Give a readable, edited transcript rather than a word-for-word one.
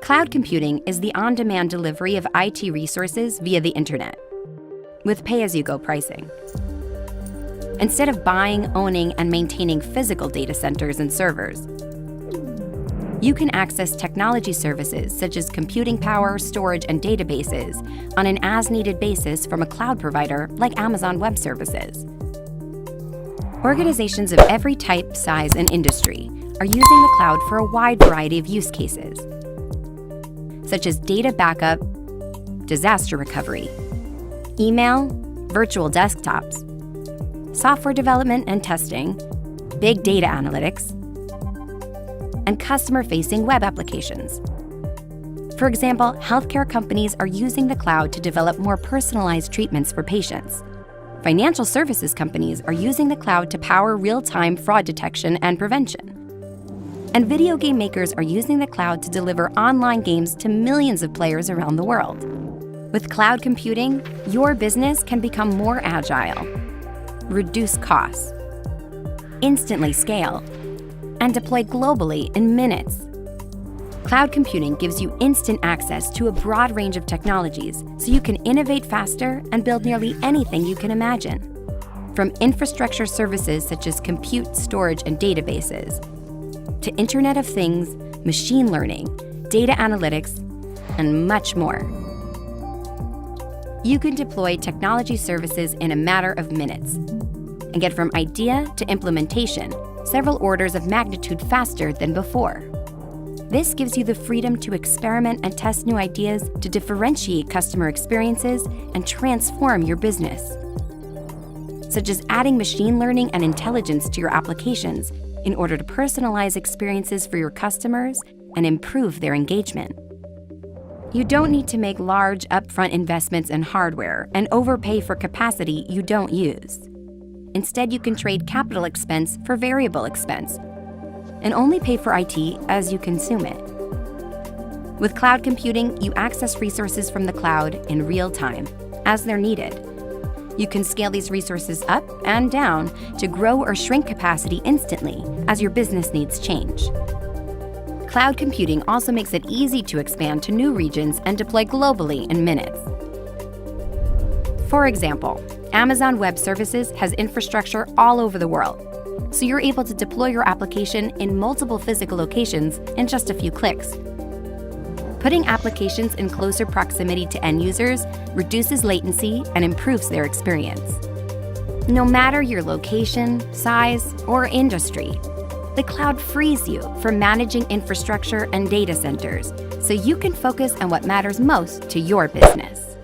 Cloud computing is the on-demand delivery of IT resources via the internet, with pay-as-you-go pricing. Instead of buying, owning, and maintaining physical data centers and servers, you can access technology services such as computing power, storage, and databases on an as-needed basis from a cloud provider like Amazon Web Services. Organizations of every type, size, and industry are using the cloud for a wide variety of use cases, such as data backup, disaster recovery, email, virtual desktops, software development and testing, big data analytics, and customer-facing web applications. For example, healthcare companies are using the cloud to develop more personalized treatments for patients. Financial services companies are using the cloud to power real-time fraud detection and prevention. And video game makers are using the cloud to deliver online games to millions of players around the world. With cloud computing, your business can become more agile, reduce costs, instantly scale, and deploy globally in minutes. Cloud computing gives you instant access to a broad range of technologies so you can innovate faster and build nearly anything you can imagine. From infrastructure services such as compute, storage, and databases, to Internet of Things, machine learning, data analytics, and much more. You can deploy technology services in a matter of minutes and get from idea to implementation several orders of magnitude faster than before. This gives you the freedom to experiment and test new ideas to differentiate customer experiences and transform your business, such as adding machine learning and intelligence to your applications in order to personalize experiences for your customers and improve their engagement. You don't need to make large upfront investments in hardware and overpay for capacity you don't use. Instead, you can trade capital expense for variable expense and only pay for IT as you consume it. With cloud computing, you access resources from the cloud in real time, as they're needed. You can scale these resources up and down to grow or shrink capacity instantly as your business needs change. Cloud computing also makes it easy to expand to new regions and deploy globally in minutes. For example, Amazon Web Services has infrastructure all over the world, so you're able to deploy your application in multiple physical locations in just a few clicks. Putting applications in closer proximity to end users reduces latency and improves their experience. No matter your location, size, or industry, the cloud frees you from managing infrastructure and data centers so you can focus on what matters most to your business.